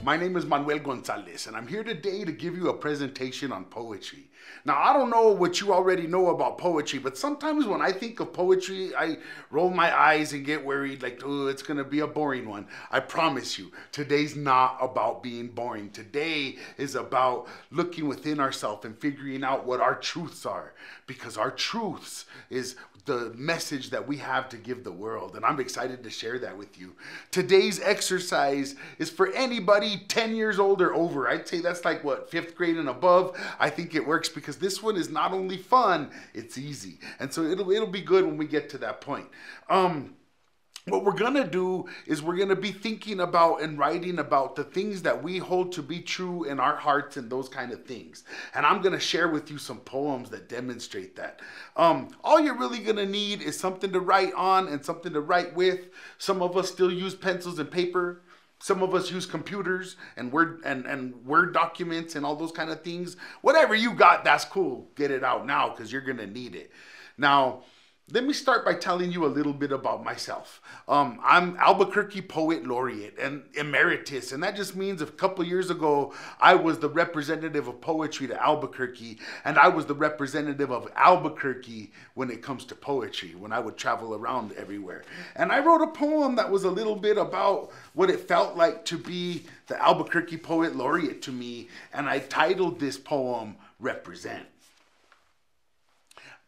My name is Manuel Gonzalez, and I'm here today to give you a presentation on poetry. Now, I don't know what you already know about poetry, but sometimes when I think of poetry, I roll my eyes and get worried, like, oh, it's going to be a boring one. I promise you, today's not about being boring. Today is about looking within ourselves and figuring out what our truths are, because our truths is the message that we have to give the world, and I'm excited to share that with you. Today's exercise is for anybody 10 years old or over. I'd say that's like, what, 5th grade and above. I think it works because this one is not only fun, it's easy. And so it'll be good when we get to that point. What we're going to do is we're going to be thinking about and writing about the things that we hold to be true in our hearts and those kind of things. And I'm going to share with you some poems that demonstrate that. All you're really going to need is something to write on and something to write with. Some of us still use pencils and paper. Some of us use computers and Word documents and all those kind of things. Whatever you got, that's cool. Get it out now because you're going to need it. Now, let me start by telling you a little bit about myself. I'm Albuquerque Poet Laureate and Emeritus, and that just means a couple years ago, I was the representative of poetry to Albuquerque, and I was the representative of Albuquerque when it comes to poetry, when I would travel around everywhere. And I wrote a poem that was a little bit about what it felt like to be the Albuquerque Poet Laureate to me, and I titled this poem, Represent.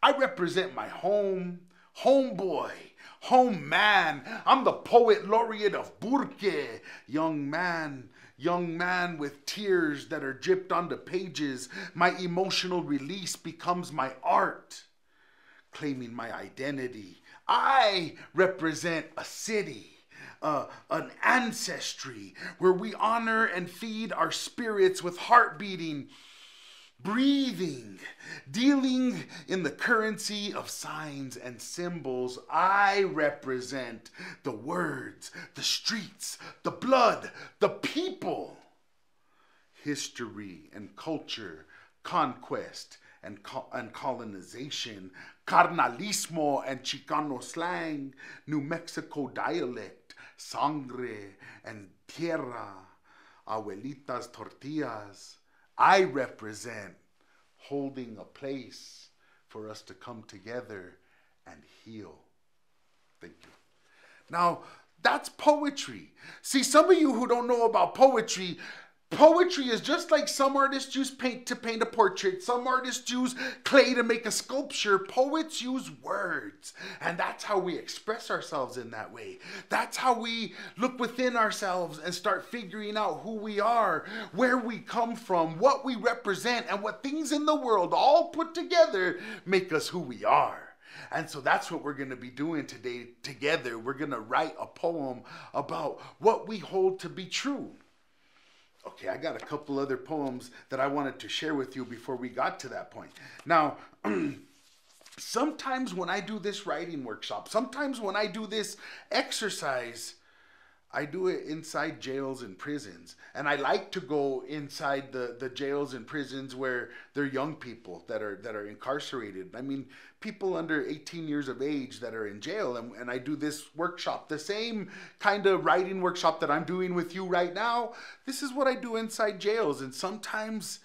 I represent my home, homeboy, home man. I'm the poet laureate of Burque, young man with tears that are dripped onto pages. My emotional release becomes my art, claiming my identity. I represent a city, an ancestry where we honor and feed our spirits with heart beating, breathing, dealing in the currency of signs and symbols. I represent the words, the streets, the blood, the people, history and culture, conquest and colonization, carnalismo and Chicano slang, New Mexico dialect, sangre and tierra, abuelitas tortillas. I represent holding a place for us to come together and heal. Thank you. Now, that's poetry. See, some of you who don't know about poetry, poetry is just like some artists use paint to paint a portrait. Some artists use clay to make a sculpture. Poets use words. And that's how we express ourselves in that way. That's how we look within ourselves and start figuring out who we are, where we come from, what we represent, and what things in the world all put together make us who we are. And so that's what we're going to be doing today together. We're going to write a poem about what we hold to be true. Okay, I got a couple other poems that I wanted to share with you before we got to that point. Now, sometimes when I do this writing workshop, sometimes when I do this exercise, I do it inside jails and prisons. And I like to go inside the jails and prisons where they're young people that are incarcerated. I mean, people under 18 years of age that are in jail. And I do this workshop, the same kind of writing workshop that I'm doing with you right now. This is what I do inside jails. And sometimes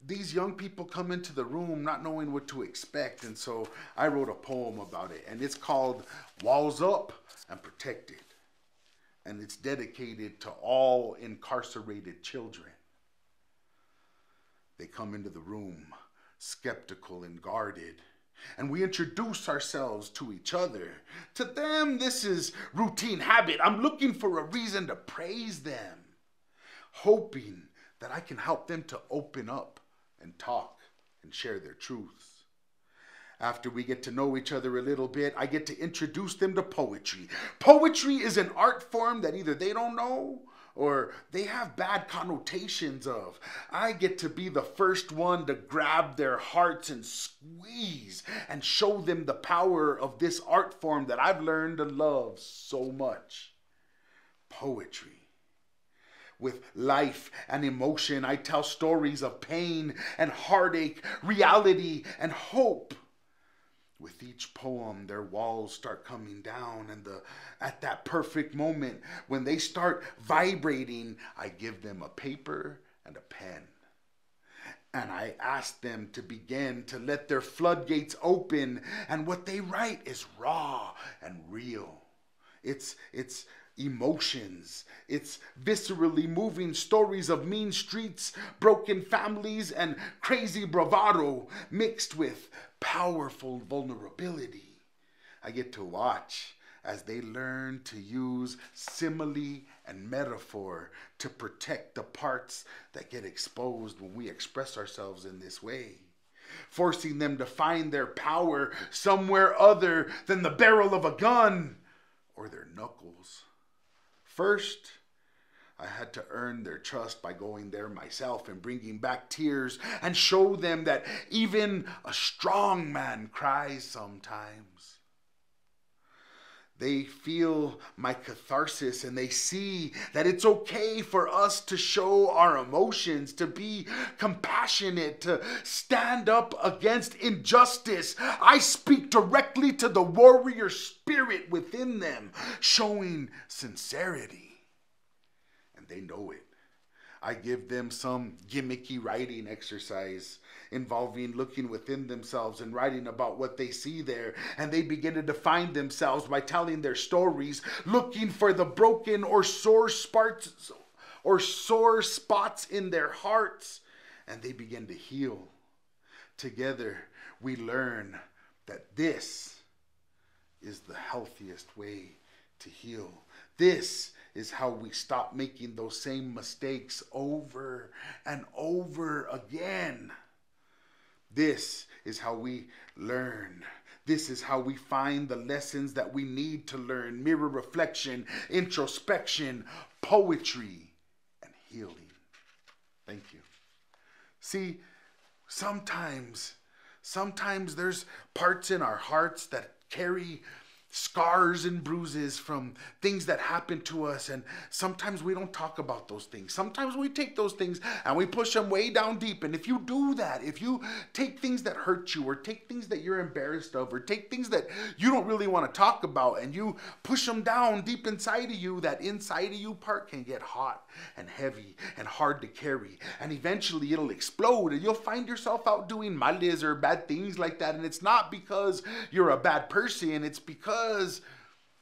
these young people come into the room not knowing what to expect. And so I wrote a poem about it. And it's called Walls Up and Protected. And it's dedicated to all incarcerated children. They come into the room skeptical and guarded, and we introduce ourselves to each other. To them, this is routine habit. I'm looking for a reason to praise them, hoping that I can help them to open up and talk and share their truths. After we get to know each other a little bit, I get to introduce them to poetry. Poetry is an art form that either they don't know or they have bad connotations of. I get to be the first one to grab their hearts and squeeze and show them the power of this art form that I've learned to love so much. Poetry. With life and emotion, I tell stories of pain and heartache, reality and hope. With each poem, their walls start coming down, and at that perfect moment, when they start vibrating, I give them a paper and a pen. And I ask them to begin to let their floodgates open, and what they write is raw and real. It's emotions. It's viscerally moving stories of mean streets, broken families, and crazy bravado mixed with powerful vulnerability. I get to watch as they learn to use simile and metaphor to protect the parts that get exposed when we express ourselves in this way, forcing them to find their power somewhere other than the barrel of a gun or their knuckles. First, I had to earn their trust by going there myself and bringing back tears and show them that even a strong man cries sometimes. They feel my catharsis, and they see that it's okay for us to show our emotions, to be compassionate, to stand up against injustice. I speak directly to the warrior spirit within them, showing sincerity. And they know it. I give them some gimmicky writing exercise involving looking within themselves and writing about what they see there. And they begin to define themselves by telling their stories, looking for the broken or sore spots in their hearts. And they begin to heal. Together, we learn that this is the healthiest way to heal. This is how we stop making those same mistakes over and over again. This is how we learn. This is how we find the lessons that we need to learn. Mirror reflection, introspection, poetry, and healing. Thank you. See, sometimes there's parts in our hearts that carry scars and bruises from things that happen to us, and sometimes we don't talk about those things. Sometimes we take those things and we push them way down deep. And if you do that, if you take things that hurt you, or take things that you're embarrassed of, or take things that you don't really want to talk about, and you push them down deep inside of you, that inside of you part can get hot and heavy and hard to carry, and eventually it'll explode, and you'll find yourself out doing males or bad things like that. And it's not because you're a bad person, it's because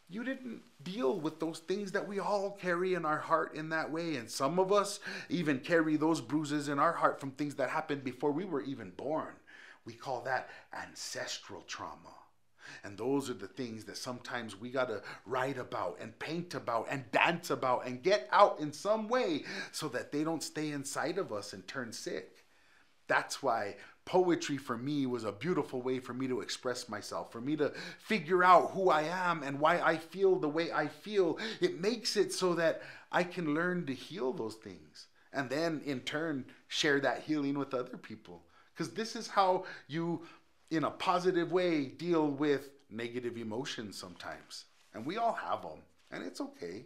you didn't deal with those things that we all carry in our heart in that way. And some of us even carry those bruises in our heart from things that happened before we were even born. We call that ancestral trauma. And those are the things that sometimes we got to write about and paint about and dance about and get out in some way so that they don't stay inside of us and turn sick. That's why poetry for me was a beautiful way for me to express myself, for me to figure out who I am and why I feel the way I feel. It makes it so that I can learn to heal those things, and then in turn share that healing with other people. Because this is how you, in a positive way, deal with negative emotions sometimes. And we all have them, and it's okay.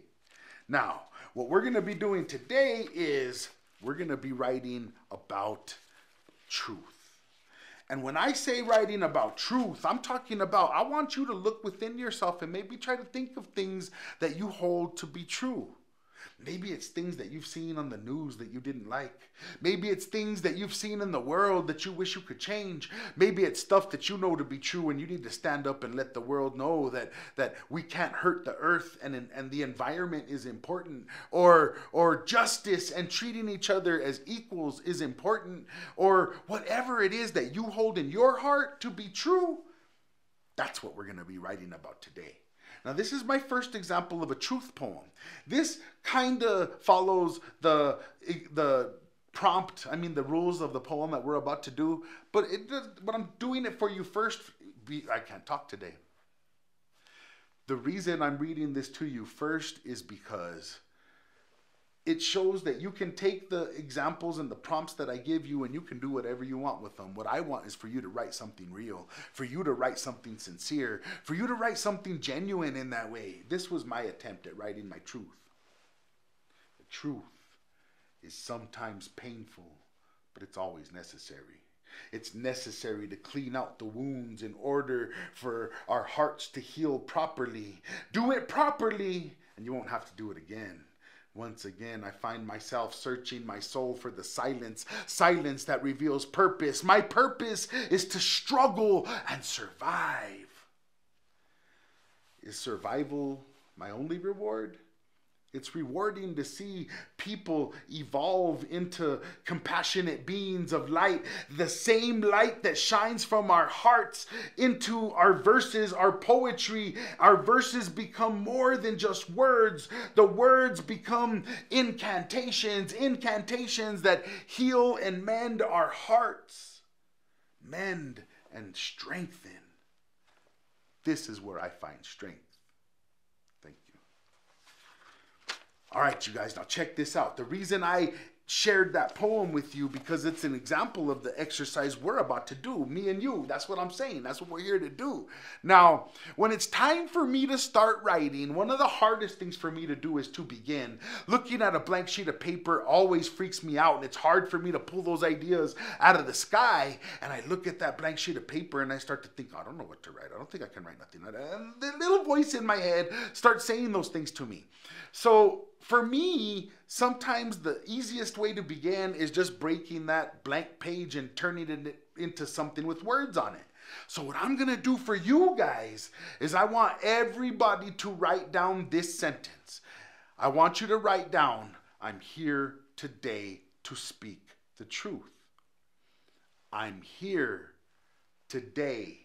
Now, what we're going to be doing today is we're going to be writing about truth. And when I say writing about truth, I'm talking about, I want you to look within yourself and maybe try to think of things that you hold to be true. Maybe it's things that you've seen on the news that you didn't like. Maybe it's things that you've seen in the world that you wish you could change. Maybe it's stuff that you know to be true, and you need to stand up and let the world know that we can't hurt the earth, and the environment is important. Or justice and treating each other as equals is important. Or whatever it is that you hold in your heart to be true, that's what we're going to be writing about today. Now, this is my first example of a truth poem. This kind of follows the prompt, the rules of the poem that we're about to do, but I'm doing it for you first. I can't talk today. The reason I'm reading this to you first is because it shows that you can take the examples and the prompts that I give you and you can do whatever you want with them. What I want is for you to write something real, for you to write something sincere, for you to write something genuine in that way. This was my attempt at writing my truth. The truth is sometimes painful, but it's always necessary. It's necessary to clean out the wounds in order for our hearts to heal properly. Do it properly, and you won't have to do it again. Once again, I find myself searching my soul for the silence that reveals purpose. My purpose is to struggle and survive. Is survival my only reward? It's rewarding to see people evolve into compassionate beings of light. The same light that shines from our hearts into our verses, our poetry. Our verses become more than just words. The words become incantations that heal and mend our hearts. Mend and strengthen. This is where I find strength. Thank you. All right, you guys, now check this out. The reason I shared that poem with you, because it's an example of the exercise we're about to do, me and you. That's what I'm saying. That's what we're here to do. Now, when it's time for me to start writing, one of the hardest things for me to do is to begin. Looking at a blank sheet of paper always freaks me out, and it's hard for me to pull those ideas out of the sky. And I look at that blank sheet of paper and I start to think, I don't know what to write. I don't think I can write nothing. And the little voice in my head starts saying those things to me. So for me, sometimes the easiest way to begin is just breaking that blank page and turning it into something with words on it. So what I'm going to do for you guys is I want everybody to write down this sentence. I want you to write down, I'm here today to speak the truth. I'm here today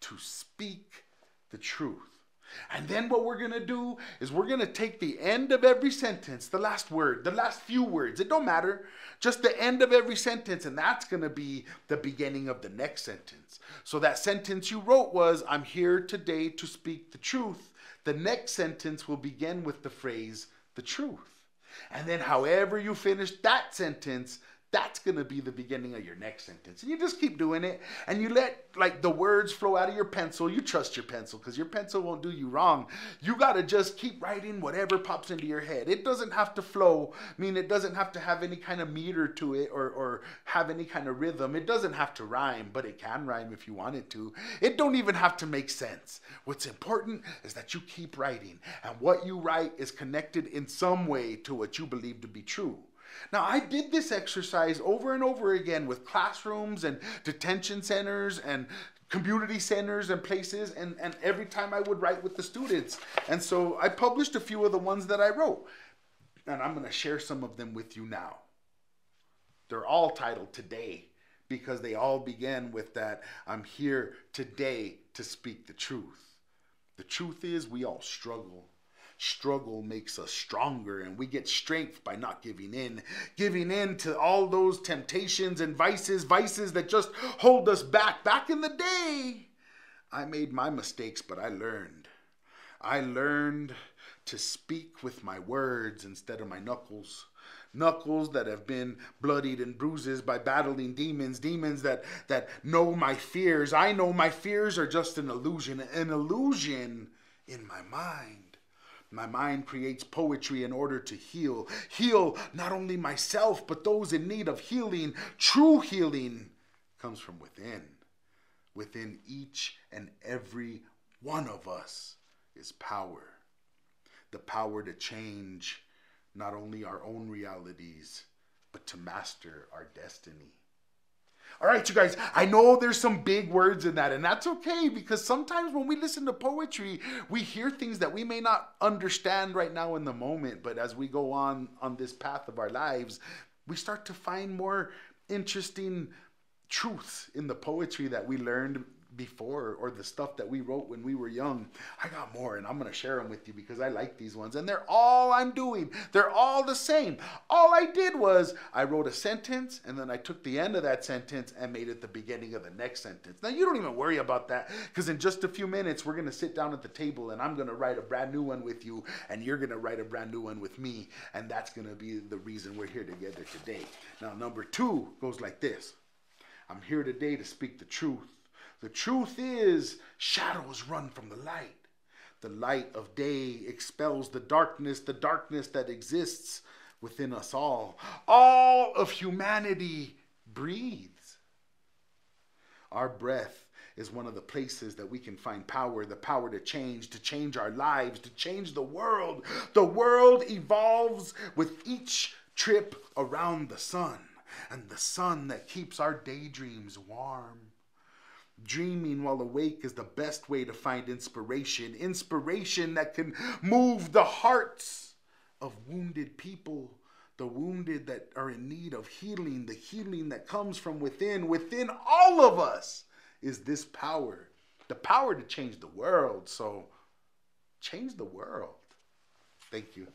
to speak the truth. And then what we're going to do is we're going to take the end of every sentence, the last word, the last few words, it don't matter, just the end of every sentence, and that's going to be the beginning of the next sentence. So that sentence you wrote was, I'm here today to speak the truth. The next sentence will begin with the phrase, the truth. And then however you finish that sentence, that's going to be the beginning of your next sentence. And you just keep doing it, and you let like the words flow out of your pencil. You trust your pencil because your pencil won't do you wrong. You got to just keep writing whatever pops into your head. It doesn't have to flow. I mean, it doesn't have to have any kind of meter to it or have any kind of rhythm. It doesn't have to rhyme, but it can rhyme if you want it to. It don't even have to make sense. What's important is that you keep writing, and what you write is connected in some way to what you believe to be true. Now, I did this exercise over and over again with classrooms and detention centers and community centers and places, and every time I would write with the students. And so I published a few of the ones that I wrote, and I'm going to share some of them with you now. They're all titled Today because they all begin with that, I'm here today to speak the truth. The truth is we all struggle. Struggle makes us stronger, and we get strength by not giving in to all those temptations and vices that just hold us back. Back in the day, I made my mistakes, but I learned to speak with my words instead of my knuckles. Knuckles that have been bloodied and bruises by battling demons that know my fears. I know my fears are just an illusion in my mind. My mind creates poetry in order to heal not only myself, but those in need of healing. True healing comes from within. Within each and every one of us is power. The power to change not only our own realities, but to master our destiny. All right, you guys, I know there's some big words in that, and that's okay, because sometimes when we listen to poetry, we hear things that we may not understand right now in the moment, but as we go on this path of our lives, we start to find more interesting truths in the poetry that we learned before, or the stuff that we wrote when we were young. I got more, and I'm going to share them with you because I like these ones, and they're all I'm doing. They're all the same. All I did was I wrote a sentence, and then I took the end of that sentence and made it the beginning of the next sentence. Now, you don't even worry about that, because in just a few minutes, we're going to sit down at the table, and I'm going to write a brand new one with you, and you're going to write a brand new one with me, and that's going to be the reason we're here together today. Now, number 2 goes like this. I'm here today to speak the truth. The truth is, shadows run from the light. The light of day expels the darkness that exists within us all. All of humanity breathes. Our breath is one of the places that we can find power, the power to change our lives, to change the world. The world evolves with each trip around the sun, and the sun that keeps our daydreams warm. Dreaming while awake is the best way to find inspiration. Inspiration that can move the hearts of wounded people, the wounded that are in need of healing, the healing that comes from within. Within all of us is this power, the power to change the world. So change the world. Thank you.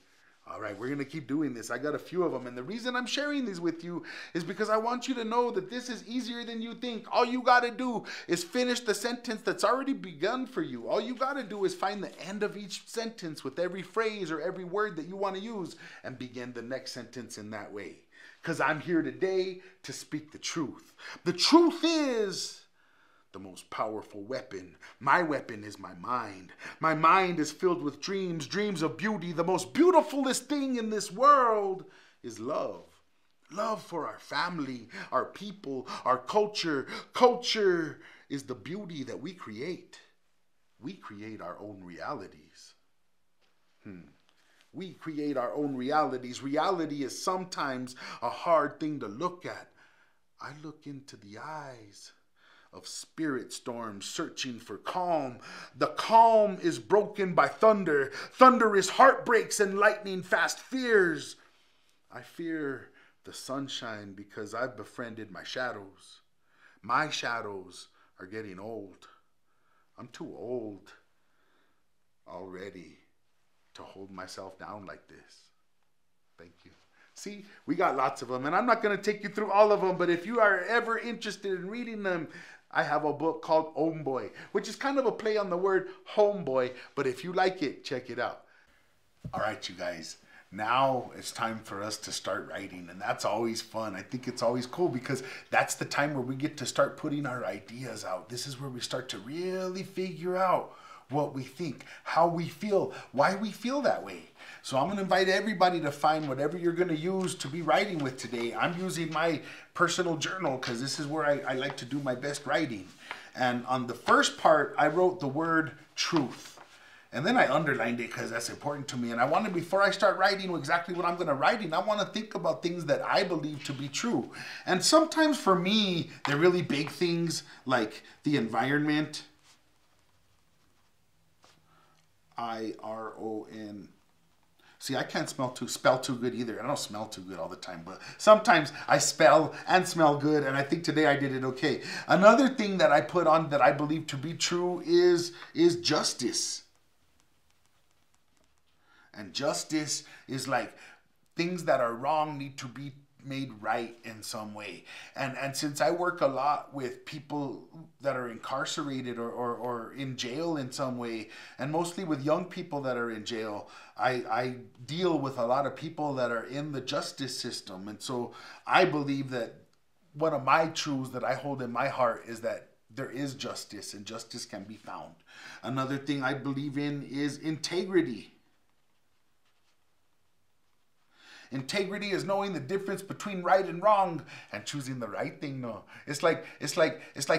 All right, we're going to keep doing this. I got a few of them. And the reason I'm sharing these with you is because I want you to know that this is easier than you think. All you got to do is finish the sentence that's already begun for you. All you got to do is find the end of each sentence with every phrase or every word that you want to use and begin the next sentence in that way. Because I'm here today to speak the truth. The truth is the most powerful weapon. My weapon is my mind. My mind is filled with dreams, dreams of beauty. The most beautifulest thing in this world is love. Love for our family, our people, our culture. Culture is the beauty that we create. We create our own realities. We create our own realities. Reality is sometimes a hard thing to look at. I look into the eyes of spirit storms searching for calm. The calm is broken by thunder. Thunder is heartbreaks and lightning fast fears. I fear the sunshine because I've befriended my shadows. My shadows are getting old. I'm too old already to hold myself down like this. Thank you. See, we got lots of them, and I'm not going to take you through all of them, but if you are ever interested in reading them, I have a book called Homeboy, which is kind of a play on the word homeboy, but if you like it, check it out. All right, you guys, now it's time for us to start writing, and that's always fun. I think it's always cool because that's the time where we get to start putting our ideas out. This is where we start to really figure out what we think, how we feel, why we feel that way. So I'm going to invite everybody to find whatever you're going to use to be writing with today. I'm using my personal journal because this is where I like to do my best writing. And on the first part, I wrote the word truth. And then I underlined it because that's important to me. And I wanted, before I start writing exactly what I'm going to write in, I want to think about things that I believe to be true. And sometimes for me, they're really big things like the environment. I-R-O-N. See, I can't spell too good either. I don't smell too good all the time, but sometimes I spell and smell good, and I think today I did it okay. Another thing that I put on that I believe to be true is justice. And justice is like things that are wrong need to be made right in some way. And since I work a lot with people that are incarcerated or in jail in some way, and mostly with young people that are in jail, I deal with a lot of people that are in the justice system. And so I believe that one of my truths that I hold in my heart is that there is justice, and justice can be found. Another thing I believe in is integrity. Integrity is knowing the difference between right and wrong and choosing the right thing. No, it's like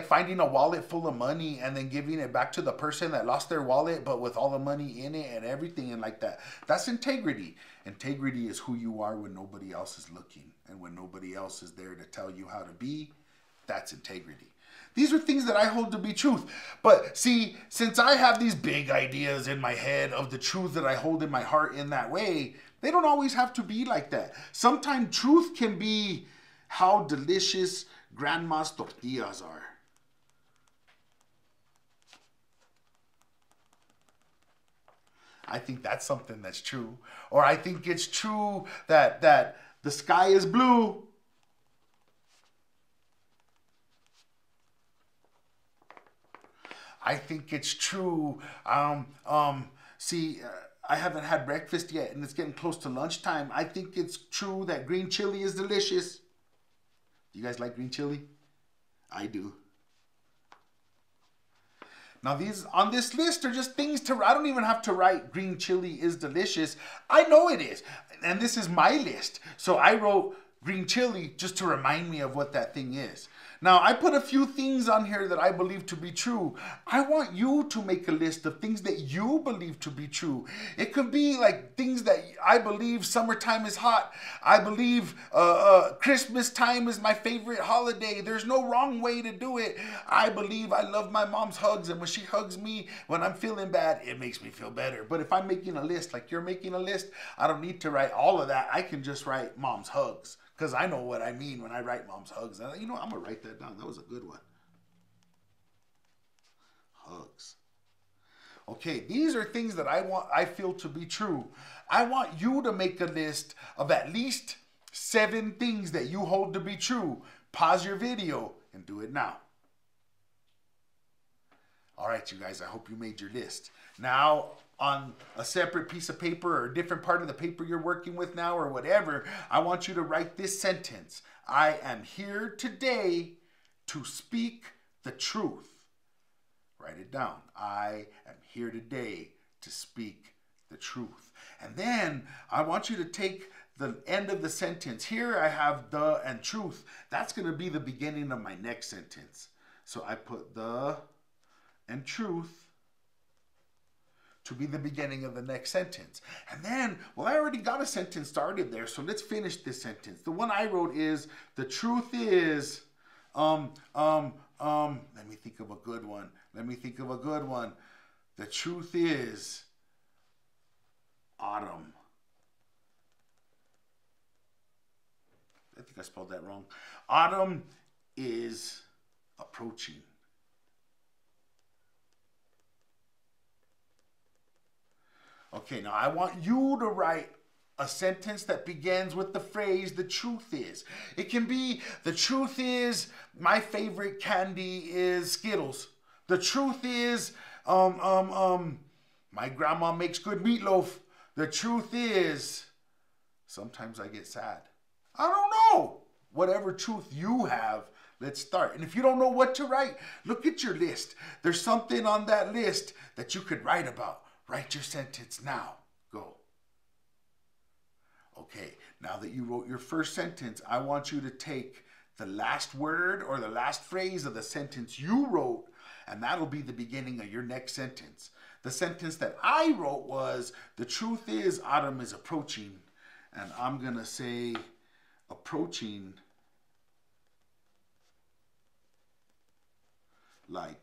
finding a wallet full of money and then giving it back to the person that lost their wallet, but with all the money in it and everything and like that. That's integrity. Integrity is who you are when nobody else is looking and when nobody else is there to tell you how to be. That's integrity. These are things that I hold to be truth. But see, since I have these big ideas in my head of the truth that I hold in my heart in that way, they don't always have to be like that. Sometimes truth can be how delicious grandma's tortillas are. I think that's something that's true. Or I think it's true that the sky is blue. I think it's true. I haven't had breakfast yet, and it's getting close to lunchtime. I think it's true that green chili is delicious. Do you guys like green chili? I do. Now these on this list are just things to, I don't even have to write green chili is delicious. I know it is. And this is my list. So I wrote green chili just to remind me of what that thing is. Now, I put a few things on here that I believe to be true. I want you to make a list of things that you believe to be true. It could be like things that I believe summertime is hot. I believe Christmas time is my favorite holiday. There's no wrong way to do it. I believe I love my mom's hugs, and when she hugs me when I'm feeling bad, it makes me feel better. But if I'm making a list like you're making a list, I don't need to write all of that. I can just write mom's hugs, because I know what I mean when I write mom's hugs. And you know, I'm going to write that down. That was a good one. Hugs. Okay, these are things that I feel to be true. I want you to make a list of at least 7 things that you hold to be true. Pause your video and do it now. All right, you guys, I hope you made your list. Now, on a separate piece of paper or a different part of the paper you're working with now or whatever, I want you to write this sentence. I am here today to speak the truth. Write it down. I am here today to speak the truth. And then I want you to take the end of the sentence. Here I have the and truth. That's going to be the beginning of my next sentence. So I put the and truth to be the beginning of the next sentence. And then, well, I already got a sentence started there, so let's finish this sentence. The one I wrote is, the truth is, let me think of a good one. The truth is, autumn. I think I spelled that wrong. Autumn is approaching. Okay, now I want you to write a sentence that begins with the phrase, the truth is. It can be, the truth is, my favorite candy is Skittles. The truth is, my grandma makes good meatloaf. The truth is, sometimes I get sad. I don't know. Whatever truth you have, let's start. And if you don't know what to write, look at your list. There's something on that list that you could write about. Write your sentence now. Go. Okay, now that you wrote your first sentence, I want you to take the last word or the last phrase of the sentence you wrote, and that'll be the beginning of your next sentence. The sentence that I wrote was, the truth is, autumn is approaching. And I'm going to say, approaching like,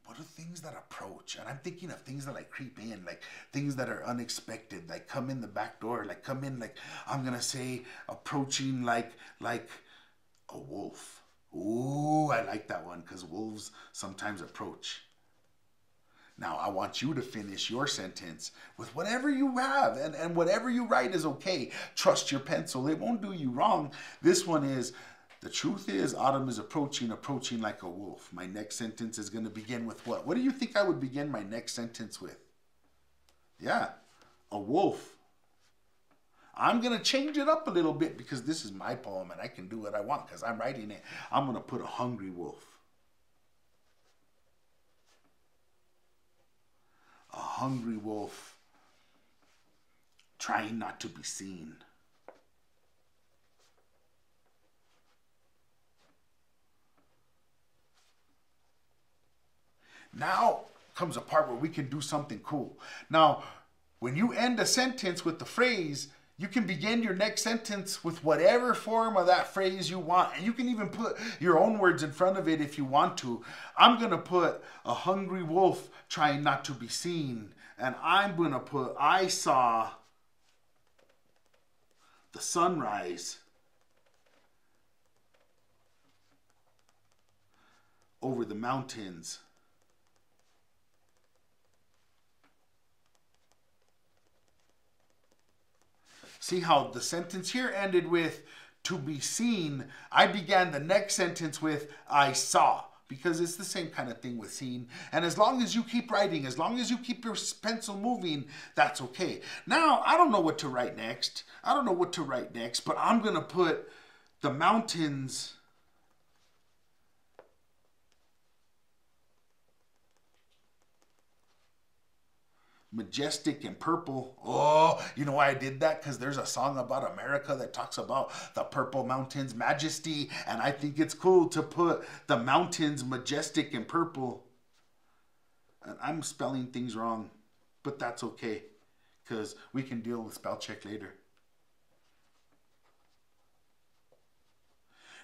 what are things that approach? And I'm thinking of things that like creep in, like things that are unexpected, like come in the back door, like come in, like I'm going to say approaching like a wolf. Ooh, I like that one because wolves sometimes approach. Now, I want you to finish your sentence with whatever you have, and whatever you write is okay. Trust your pencil. It won't do you wrong. This one is, the truth is, autumn is approaching like a wolf. My next sentence is going to begin with what? What do you think I would begin my next sentence with? Yeah, a wolf. I'm going to change it up a little bit because this is my poem and I can do what I want because I'm writing it. I'm going to put a hungry wolf. A hungry wolf trying not to be seen. Now comes a part where we can do something cool. Now, when you end a sentence with the phrase, you can begin your next sentence with whatever form of that phrase you want. And you can even put your own words in front of it if you want to. I'm going to put a hungry wolf trying not to be seen. And I'm going to put, I saw the sunrise over the mountains. See how the sentence here ended with to be seen. I began the next sentence with I saw, because it's the same kind of thing with seen. And as long as you keep writing, as long as you keep your pencil moving, that's okay. Now, I don't know what to write next. But I'm going to put the mountains majestic and purple. Oh, you know why I did that? Because there's a song about America that talks about the purple mountains, majesty, and I think it's cool to put the mountains majestic and purple. And I'm spelling things wrong, but that's okay, because we can deal with spell check later.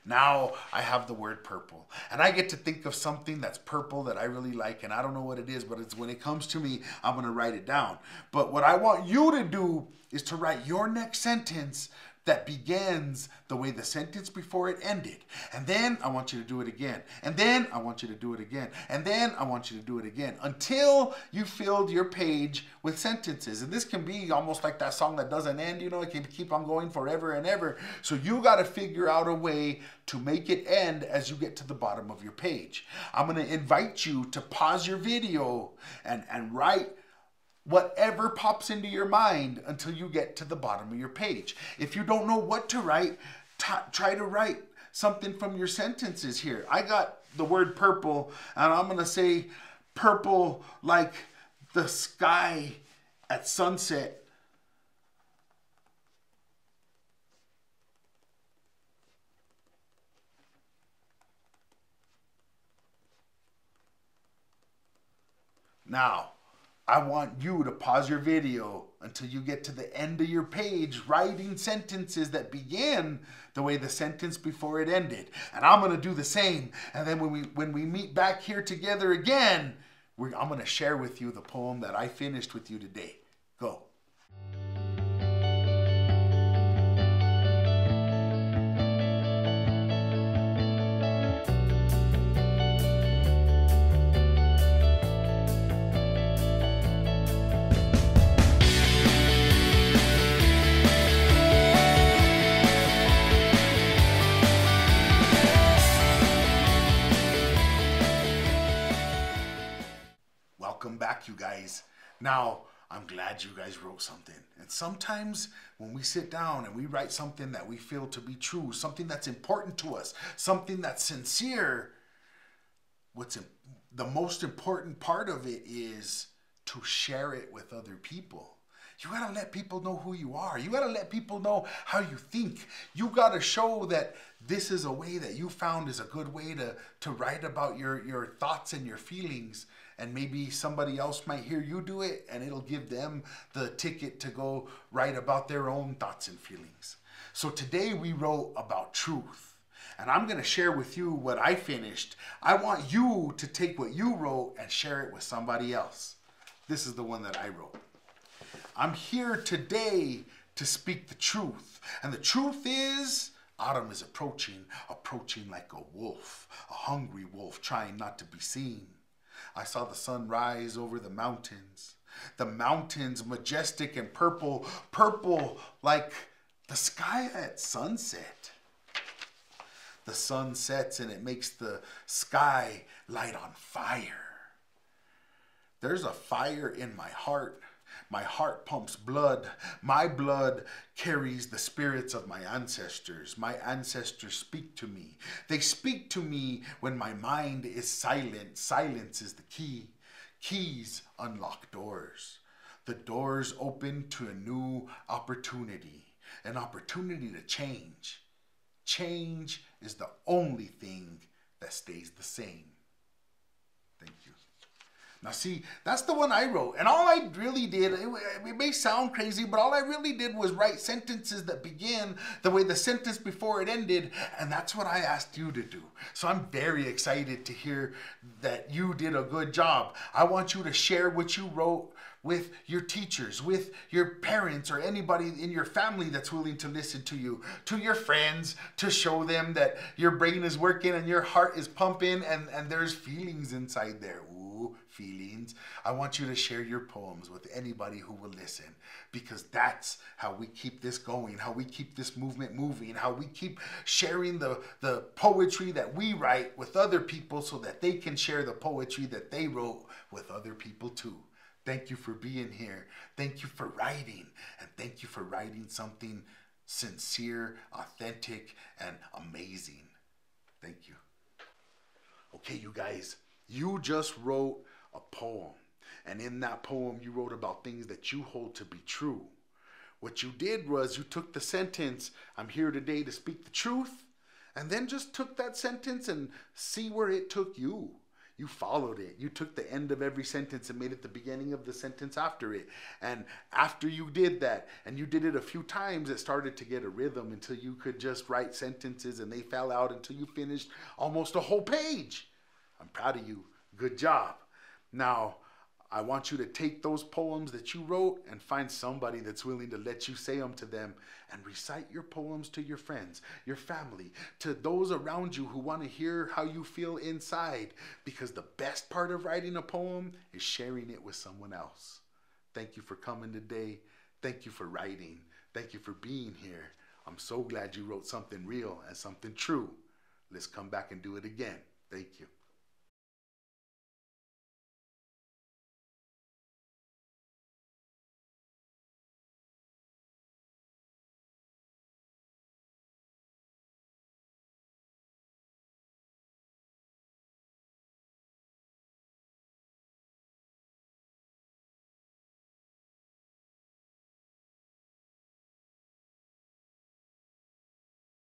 Now I have the word purple, and I get to think of something that's purple that I really like, and I don't know what it is, but it's when it comes to me, I'm going to write it down. But what I want you to do is to write your next sentence that begins the way the sentence before it ended. And then I want you to do it again. And then I want you to do it again. And then I want you to do it again until you filled your page with sentences. And this can be almost like that song that doesn't end, you know, it can keep on going forever and ever. So you got to figure out a way to make it end as you get to the bottom of your page. I'm going to invite you to pause your video and write whatever pops into your mind until you get to the bottom of your page. If you don't know what to write, try to write something from your sentences here. I got the word purple, and I'm going to say purple like the sky at sunset. Now, I want you to pause your video until you get to the end of your page, writing sentences that begin the way the sentence before it ended. And I'm going to do the same. And then when we meet back here together again, I'm going to share with you the poem that I finished with you today. Go. Welcome back, you guys. Now, I'm glad you guys wrote something. And sometimes when we sit down and we write something that we feel to be true, something that's important to us, something that's sincere, the most important part of it is to share it with other people. You gotta let people know who you are. You gotta let people know how you think. You gotta show that this is a way that you found is a good way to write about your thoughts and your feelings. And maybe somebody else might hear you do it, and it'll give them the ticket to go write about their own thoughts and feelings. So today we wrote about truth. And I'm going to share with you what I finished. I want you to take what you wrote and share it with somebody else. This is the one that I wrote. I'm here today to speak the truth. And the truth is, autumn is approaching like a wolf, a hungry wolf trying not to be seen. I saw the sun rise over the mountains majestic and purple, purple like the sky at sunset. The sun sets and it makes the sky light on fire. There's a fire in my heart. My heart pumps blood. My blood carries the spirits of my ancestors. My ancestors speak to me. They speak to me when my mind is silent. Silence is the key. Keys unlock doors. The doors open to a new opportunity. An opportunity to change. Change is the only thing that stays the same. Thank you. Now see, that's the one I wrote. And all I really did, it may sound crazy, but all I really did was write sentences that begin the way the sentence before it ended. And that's what I asked you to do. So I'm very excited to hear that you did a good job. I want you to share what you wrote with your teachers, with your parents, or anybody in your family that's willing to listen to you, to your friends, to show them that your brain is working and your heart is pumping and there's feelings inside there. Ooh, feelings. I want you to share your poems with anybody who will listen, because that's how we keep this going, how we keep this movement moving, how we keep sharing the poetry that we write with other people so that they can share the poetry that they wrote with other people too. Thank you for being here. Thank you for writing. And thank you for writing something sincere, authentic, and amazing. Thank you. Okay, you guys, you just wrote a poem. And in that poem, you wrote about things that you hold to be true. What you did was you took the sentence, I'm here today to speak the truth, and then just took that sentence and see where it took you. You followed it. You took the end of every sentence and made it the beginning of the sentence after it. And after you did that, and you did it a few times, it started to get a rhythm until you could just write sentences and they fell out until you finished almost a whole page. I'm proud of you. Good job. Now, I want you to take those poems that you wrote and find somebody that's willing to let you say them to them and recite your poems to your friends, your family, to those around you who want to hear how you feel inside. Because the best part of writing a poem is sharing it with someone else. Thank you for coming today. Thank you for writing. Thank you for being here. I'm so glad you wrote something real and something true. Let's come back and do it again. Thank you.